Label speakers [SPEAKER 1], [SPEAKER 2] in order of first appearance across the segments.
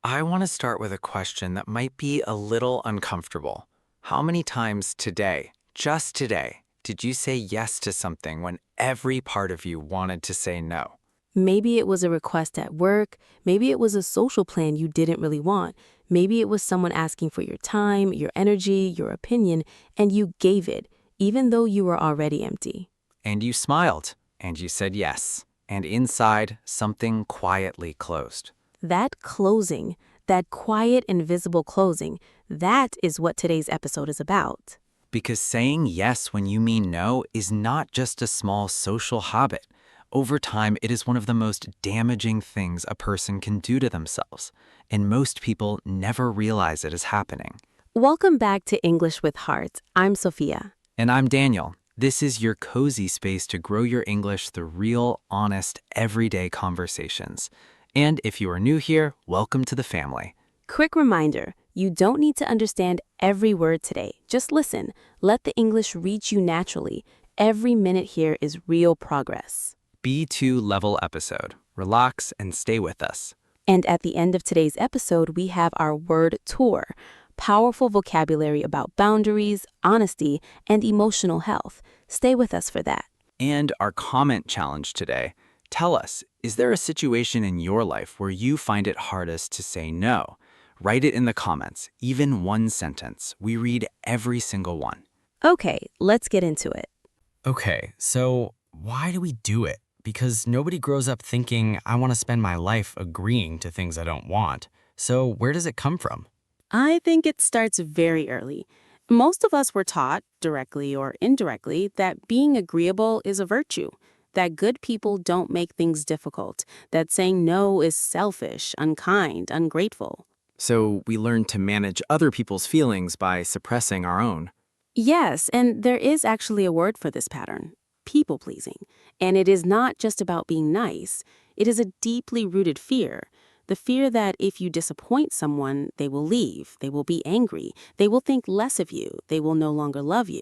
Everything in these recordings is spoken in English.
[SPEAKER 1] I want to start with a question that might be a little uncomfortable. How many times today, just today, did you say yes to something when every part of you wanted to say no?
[SPEAKER 2] Maybe it was a request at work. Maybe it was a social plan you didn't really want. Maybe it was someone asking for your time, your energy, your opinion, and you gave it, even though you were already empty.
[SPEAKER 1] And you smiled, and you said yes, and inside, something quietly closed.
[SPEAKER 2] That closing, that quiet, invisible closing, that is what today's episode is about.
[SPEAKER 1] Because saying yes when you mean no is not just a small social habit. Over time, it is one of the most damaging things a person can do to themselves, and most people never realize it is happening.
[SPEAKER 2] Welcome back to English with Heart. I'm Sophia.
[SPEAKER 1] And I'm Daniel. This is your cozy space to grow your English through real, honest, everyday conversations. And if you are new here, welcome to the family.
[SPEAKER 2] Quick reminder, you don't need to understand every word today. Just listen. Let the English reach you naturally. Every minute here is real progress.
[SPEAKER 1] B2 level episode. Relax and stay with us.
[SPEAKER 2] And at the end of today's episode, we have our word tour, powerful vocabulary about boundaries, honesty, and emotional health. Stay with us for that.
[SPEAKER 1] And our comment challenge today. Tell us, is there a situation in your life where you find it hardest to say no? Write it in the comments, even one sentence. We read every single one.
[SPEAKER 2] Okay, let's get into it.
[SPEAKER 3] Okay, so why do we do it? Because nobody grows up thinking, I want to spend my life agreeing to things I don't want. So where does it come from?
[SPEAKER 2] I think it starts very early. Most of us were taught, directly or indirectly, that being agreeable is a virtue, that good people don't make things difficult, that saying no is selfish, unkind, ungrateful.
[SPEAKER 1] So we learn to manage other people's feelings by suppressing our own.
[SPEAKER 2] Yes, and there is actually a word for this pattern, people-pleasing. And it is not just about being nice. It is a deeply rooted fear. The fear that if you disappoint someone, they will leave, they will be angry, they will think less of you, they will no longer love you.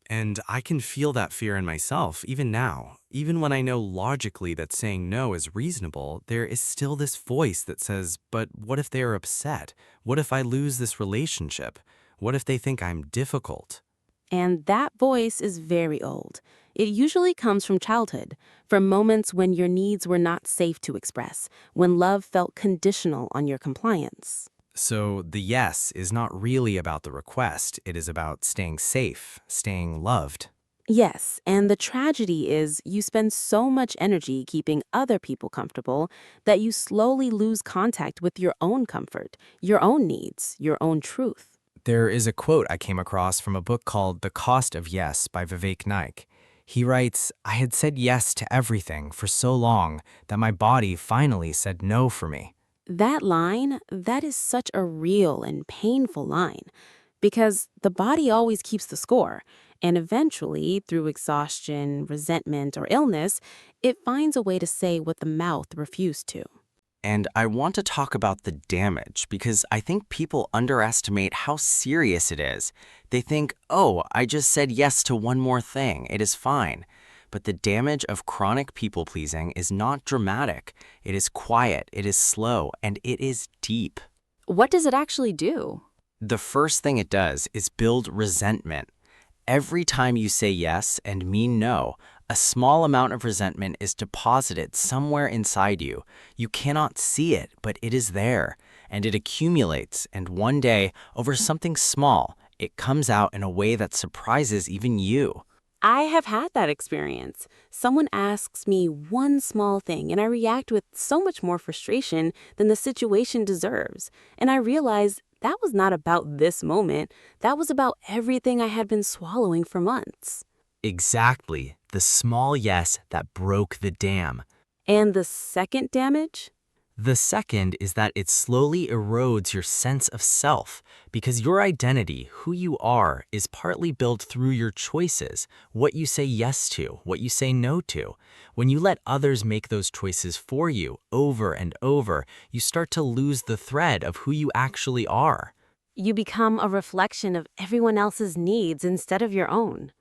[SPEAKER 3] And I can feel that fear in myself, even now. Even when I know logically that saying no is reasonable, there is still this voice that says, but what if they are upset? What if I lose this relationship? What if they think I'm difficult?
[SPEAKER 2] And that voice is very old. It usually comes from childhood, from moments when your needs were not safe to express, when love felt conditional on your compliance.
[SPEAKER 3] So the yes is not really about the request. It is about staying safe, staying loved.
[SPEAKER 2] Yes, and the tragedy is you spend so much energy keeping other people comfortable that you slowly lose contact with your own comfort, your own needs, your own truth.
[SPEAKER 3] There is a quote I came across from a book called The Cost of Yes by Vivek Naik. He writes, I had said yes to everything for so long that my body finally said no for me.
[SPEAKER 2] That line, that is such a real and painful line, because the body always keeps the score, and eventually, through exhaustion, resentment, or illness, it finds a way to say what the mouth refused to.
[SPEAKER 1] And I want to talk about the damage because I think people underestimate how serious it is. They think, oh, I just said yes to one more thing. It is fine. But the damage of chronic people-pleasing is not dramatic. It is quiet, it is slow, and it is deep.
[SPEAKER 2] What does it actually do?
[SPEAKER 1] The first thing it does is build resentment. Every time you say yes and mean no, a small amount of resentment is deposited somewhere inside you. You cannot see it, but it is there, and it accumulates, and one day, over something small, it comes out in a way that surprises even you.
[SPEAKER 2] I have had that experience. Someone asks me one small thing, and I react with so much more frustration than the situation deserves. And I realize that was not about this moment. That was about everything I had been swallowing for months.
[SPEAKER 3] Exactly, the small yes that broke the dam.
[SPEAKER 2] And the second damage?
[SPEAKER 3] The second is that it slowly erodes your sense of self, because your identity, who you are, is partly built through your choices, what you say yes to, what you say no to. When you let others make those choices for you over and over, you start to lose the thread of who you actually are.
[SPEAKER 2] You become a reflection of everyone else's needs instead of your own.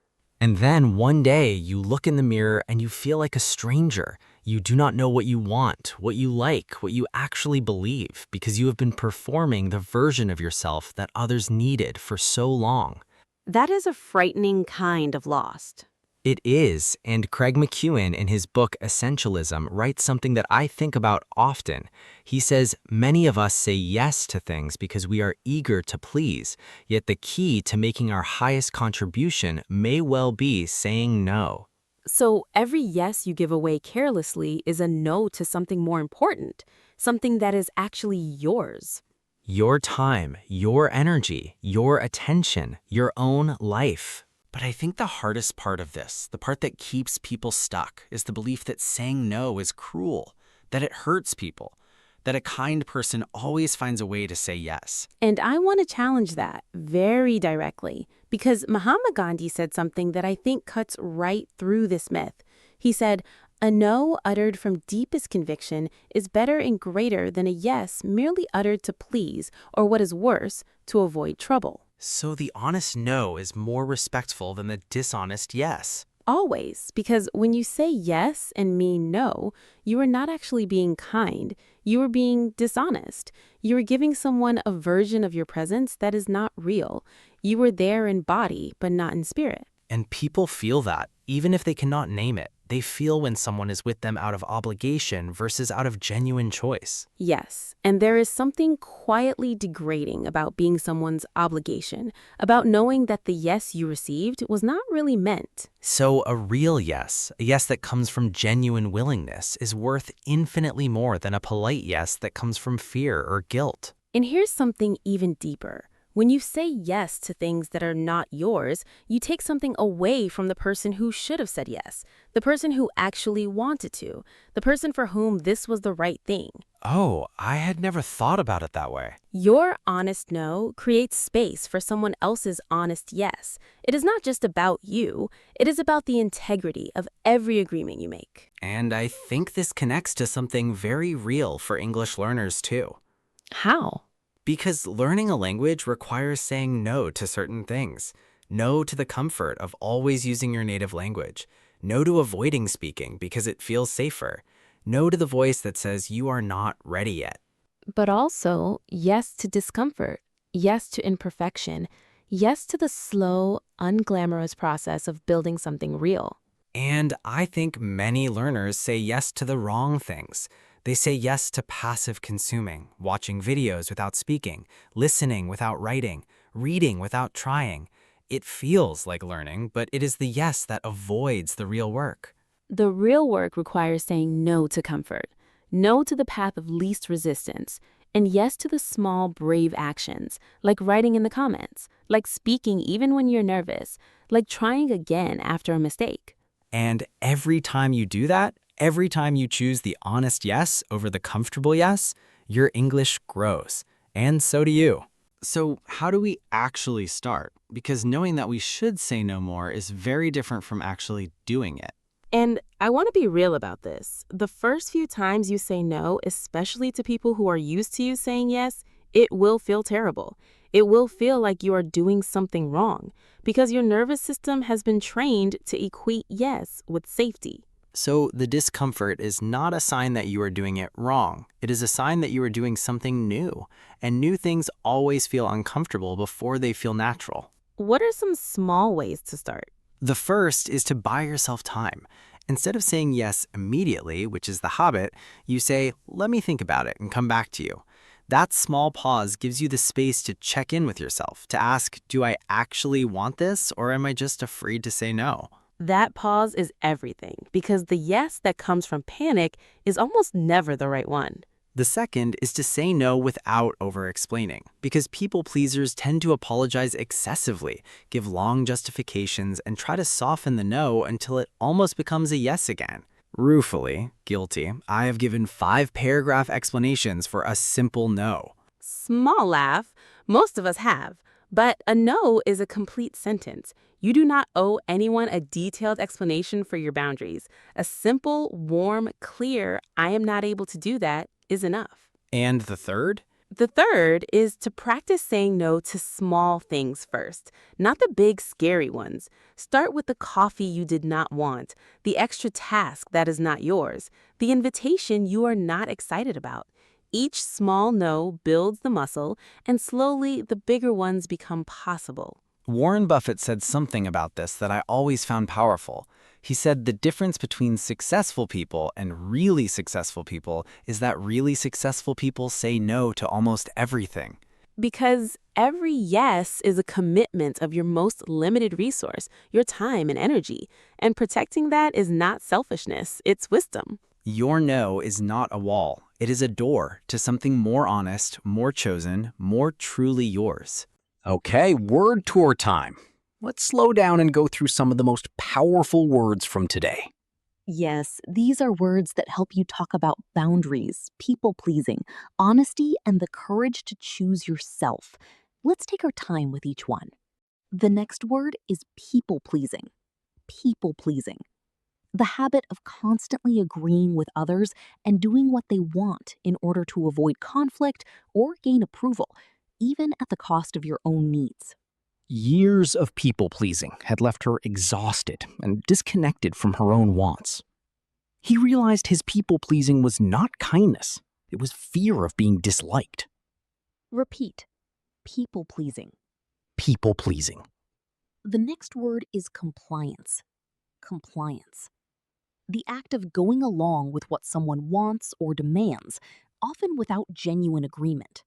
[SPEAKER 3] And then one day you look in the mirror and you feel like a stranger. You do not know what you want, what you like, what you actually believe, because you have been performing the version of yourself that others needed for so long.
[SPEAKER 2] That is a frightening kind of lost.
[SPEAKER 3] It is, and Craig McEwen in his book Essentialism writes something that I think about often. He says, many of us say yes to things because we are eager to please, yet the key to making our highest contribution may well be saying no.
[SPEAKER 2] So every yes you give away carelessly is a no to something more important, something that is actually yours.
[SPEAKER 3] Your time, your energy, your attention, your own life.
[SPEAKER 1] But I think the hardest part of this, the part that keeps people stuck, is the belief that saying no is cruel, that it hurts people, that a kind person always finds a way to say yes.
[SPEAKER 2] And I want to challenge that very directly, because Mahatma Gandhi said something that I think cuts right through this myth. He said, "A no uttered from deepest conviction is better and greater than a yes merely uttered to please, or what is worse, to avoid trouble."
[SPEAKER 1] So the honest no is more respectful than the dishonest yes.
[SPEAKER 2] Always, because when you say yes and mean no, you are not actually being kind. You are being dishonest. You are giving someone a version of your presence that is not real. You are there in body, but not in spirit.
[SPEAKER 1] And people feel that, even if they cannot name it. They feel when someone is with them out of obligation versus out of genuine choice.
[SPEAKER 2] Yes, and there is something quietly degrading about being someone's obligation, about knowing that the yes you received was not really meant.
[SPEAKER 1] So a real yes, a yes that comes from genuine willingness, is worth infinitely more than a polite yes that comes from fear or guilt.
[SPEAKER 2] And here's something even deeper. When you say yes to things that are not yours, you take something away from the person who should have said yes, the person who actually wanted to, the person for whom this was the right thing.
[SPEAKER 1] Oh, I had never thought about it that way.
[SPEAKER 2] Your honest no creates space for someone else's honest yes. It is not just about you, it is about the integrity of every agreement you make.
[SPEAKER 1] And I think this connects to something very real for English learners too.
[SPEAKER 2] How?
[SPEAKER 1] Because learning a language requires saying no to certain things. No to the comfort of always using your native language. No to avoiding speaking because it feels safer. No to the voice that says you are not ready yet.
[SPEAKER 2] But also, yes to discomfort, yes to imperfection, yes to the slow, unglamorous process of building something real.
[SPEAKER 1] And I think many learners say yes to the wrong things. They say yes to passive consuming, watching videos without speaking, listening without writing, reading without trying. It feels like learning, but it is the yes that avoids the real work.
[SPEAKER 2] The real work requires saying no to comfort, no to the path of least resistance, and yes to the small, brave actions, like writing in the comments, like speaking even when you're nervous, like trying again after a mistake.
[SPEAKER 1] And every time you do that, every time you choose the honest yes over the comfortable yes, your English grows. And so do you. So how do we actually start? Because knowing that we should say no more is very different from actually doing it.
[SPEAKER 2] And I want to be real about this. The first few times you say no, especially to people who are used to you saying yes, it will feel terrible. It will feel like you are doing something wrong because your nervous system has been trained to equate yes with safety.
[SPEAKER 1] So the discomfort is not a sign that you are doing it wrong. It is a sign that you are doing something new. And new things always feel uncomfortable before they feel natural.
[SPEAKER 2] What are some small ways to start?
[SPEAKER 1] The first is to buy yourself time. Instead of saying yes immediately, which is the habit, you say, let me think about it and come back to you. That small pause gives you the space to check in with yourself, to ask, do I actually want this or am I just afraid to say no?
[SPEAKER 2] That pause is everything because the yes that comes from panic is almost never the right one.
[SPEAKER 1] The second is to say no without over-explaining, because people pleasers tend to apologize excessively, give long justifications, and try to soften the no until it almost becomes a yes again. Ruefully, guilty, I have given 5-paragraph explanations for a simple no.
[SPEAKER 2] Small laugh. Most of us have. But a no is a complete sentence. You do not owe anyone a detailed explanation for your boundaries. A simple, warm, clear, I am not able to do that is enough.
[SPEAKER 1] And the third
[SPEAKER 2] The third is to practice saying no to small things first, not the big, scary ones. Start with the coffee you did not want, the extra task that is not yours, the invitation you are not excited about. Each small no builds the muscle, and slowly the bigger ones become possible.
[SPEAKER 1] Warren Buffett said something about this that I always found powerful. He said the difference between successful people and really successful people is that really successful people say no to almost everything.
[SPEAKER 2] Because every yes is a commitment of your most limited resource, your time and energy. And protecting that is not selfishness, it's wisdom.
[SPEAKER 1] Your no is not a wall. It is a door to something more honest, more chosen, more truly yours.
[SPEAKER 4] Okay, word tour time. Let's slow down and go through some of the most powerful words from today.
[SPEAKER 5] Yes, these are words that help you talk about boundaries, people-pleasing, honesty, and the courage to choose yourself. Let's take our time with each one. The next word is people-pleasing. People-pleasing. The habit of constantly agreeing with others and doing what they want in order to avoid conflict or gain approval, even at the cost of your own needs.
[SPEAKER 4] Years of people-pleasing had left her exhausted and disconnected from her own wants. He realized his people-pleasing was not kindness. It was fear of being disliked.
[SPEAKER 5] Repeat. People-pleasing.
[SPEAKER 4] People-pleasing.
[SPEAKER 5] The next word is compliance. Compliance. The act of going along with what someone wants or demands, often without genuine agreement.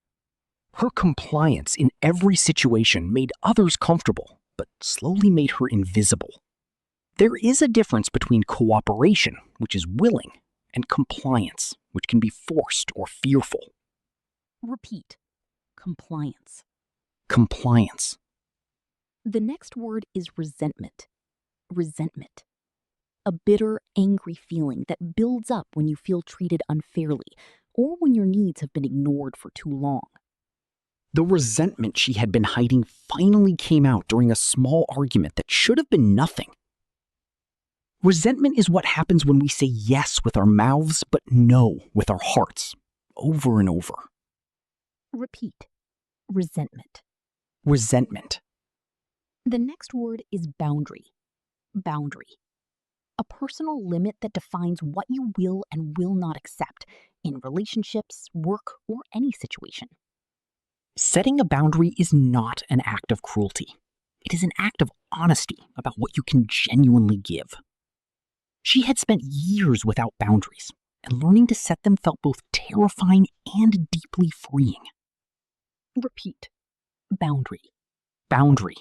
[SPEAKER 4] Her compliance in every situation made others comfortable, but slowly made her invisible. There is a difference between cooperation, which is willing, and compliance, which can be forced or fearful.
[SPEAKER 5] Repeat. Compliance.
[SPEAKER 4] Compliance.
[SPEAKER 5] The next word is resentment. Resentment. A bitter, angry feeling that builds up when you feel treated unfairly or when your needs have been ignored for too long.
[SPEAKER 4] The resentment she had been hiding finally came out during a small argument that should have been nothing. Resentment is what happens when we say yes with our mouths but no with our hearts, over and over.
[SPEAKER 5] Repeat. Resentment.
[SPEAKER 4] Resentment.
[SPEAKER 5] The next word is boundary. Boundary. A personal limit that defines what you will and will not accept in relationships, work, or any situation.
[SPEAKER 4] Setting a boundary is not an act of cruelty. It is an act of honesty about what you can genuinely give. She had spent years without boundaries, and learning to set them felt both terrifying and deeply freeing.
[SPEAKER 5] Repeat. Boundary.
[SPEAKER 4] Boundary.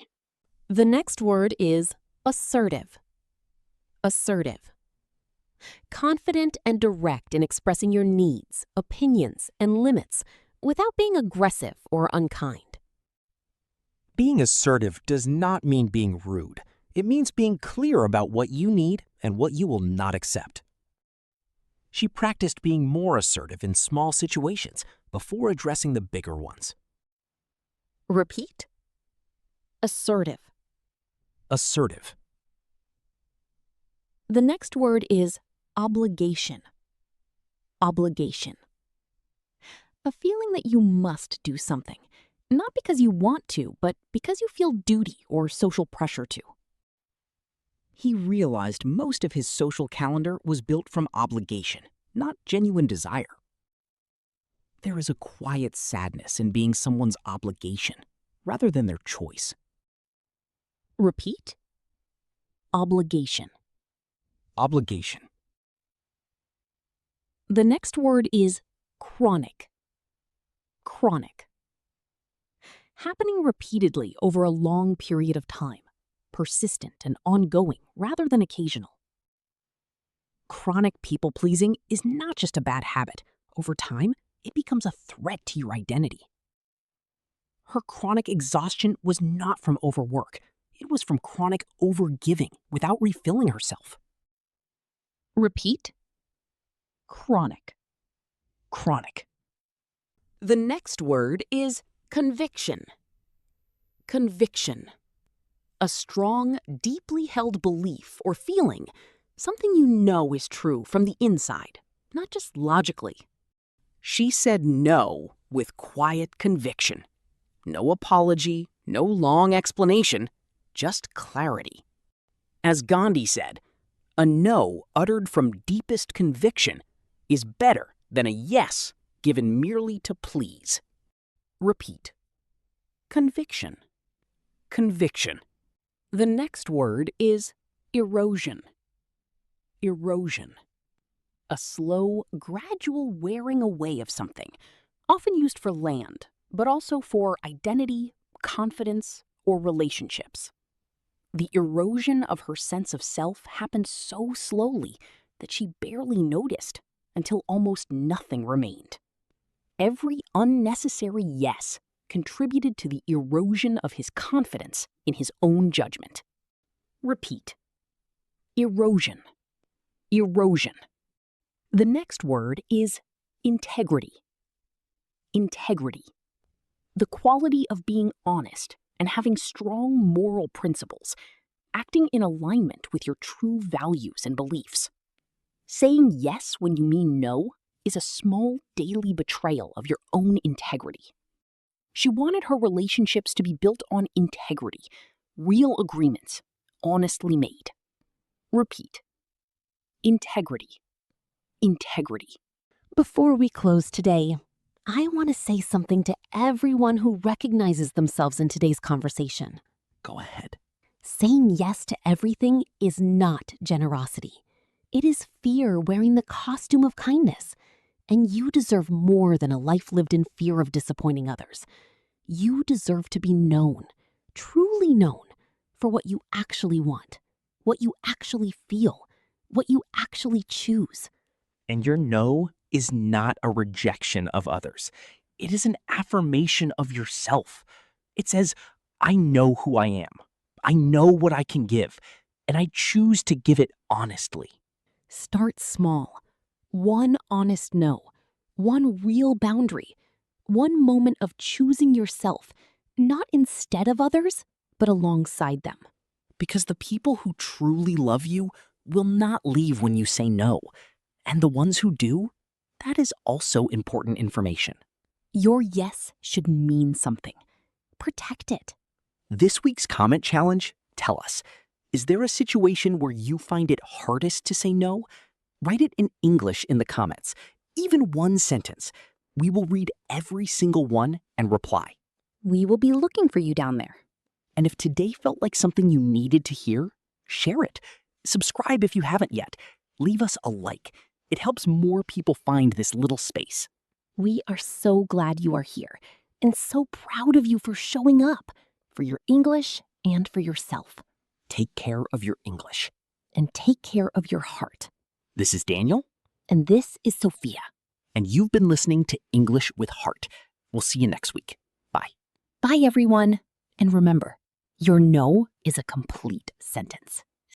[SPEAKER 2] The next word is assertive. Assertive. Confident and direct in expressing your needs, opinions, and limits without being aggressive or unkind.
[SPEAKER 6] Being assertive does not mean being rude. It means being clear about what you need and what you will not accept. She practiced being more assertive in small situations before addressing the bigger ones.
[SPEAKER 2] Repeat. Assertive.
[SPEAKER 6] Assertive.
[SPEAKER 2] The next word is obligation. Obligation. A feeling that you must do something, not because you want to, but because you feel duty or social pressure to.
[SPEAKER 4] He realized most of his social calendar was built from obligation, not genuine desire. There is a quiet sadness in being someone's obligation, rather than their choice.
[SPEAKER 2] Repeat. Obligation.
[SPEAKER 4] Obligation.
[SPEAKER 2] The next word is chronic. Chronic. Happening repeatedly over a long period of time, persistent and ongoing rather than occasional. Chronic people-pleasing is not just a bad habit. Over time, it becomes a threat to your identity. Her chronic exhaustion was not from overwork. It was from chronic overgiving without refilling herself. Repeat. Chronic. Chronic. The next word is conviction. Conviction. A strong, deeply held belief or feeling, something you know is true from the inside, not just logically.
[SPEAKER 7] She said no with quiet conviction. No apology, no long explanation, just clarity. As Gandhi said, a no uttered from deepest conviction is better than a yes given merely to please. Repeat. Conviction. Conviction. The next word is erosion. Erosion. A slow, gradual wearing away of something, often used for land, but also for identity, confidence, or relationships. The erosion of her sense of self happened so slowly that she barely noticed until almost nothing remained. Every unnecessary yes contributed to the erosion of his confidence in his own judgment. Repeat. Erosion. Erosion. The next word is integrity. Integrity. The quality of being honest and having strong moral principles, acting in alignment with your true values and beliefs. Saying yes when you mean no is a small daily betrayal of your own integrity. She wanted her relationships to be built on integrity, real agreements, honestly made. Repeat. Integrity. Integrity.
[SPEAKER 5] Before we close today, I want to say something to everyone who recognizes themselves in today's conversation.
[SPEAKER 6] Go ahead.
[SPEAKER 5] Saying yes to everything is not generosity. It is fear wearing the costume of kindness. And you deserve more than a life lived in fear of disappointing others. You deserve to be known, truly known, for what you actually want, what you actually feel, what you actually choose.
[SPEAKER 6] And your no is not a rejection of others. It is an affirmation of yourself. It says, I know who I am. I know what I can give, and I choose to give it honestly.
[SPEAKER 5] Start small. One honest no, one real boundary, one moment of choosing yourself, not instead of others, but alongside them.
[SPEAKER 7] Because the people who truly love you will not leave when you say no. And the ones who do, that is also important information.
[SPEAKER 5] Your yes should mean something. Protect it.
[SPEAKER 7] This week's comment challenge, tell us, is there a situation where you find it hardest to say no? Write it in English in the comments, even one sentence. We will read every single one and reply.
[SPEAKER 5] We will be looking for you down there.
[SPEAKER 7] And if today felt like something you needed to hear, share it. Subscribe if you haven't yet. Leave us a like. It helps more people find this little space.
[SPEAKER 5] We are so glad you are here and so proud of you for showing up, for your English and for yourself.
[SPEAKER 7] Take care of your English.
[SPEAKER 5] And take care of your heart.
[SPEAKER 7] This is Daniel.
[SPEAKER 5] And this is Sophia.
[SPEAKER 7] And you've been listening to English with Heart. We'll see you next week. Bye.
[SPEAKER 5] Bye, everyone. And remember, your no is a complete sentence.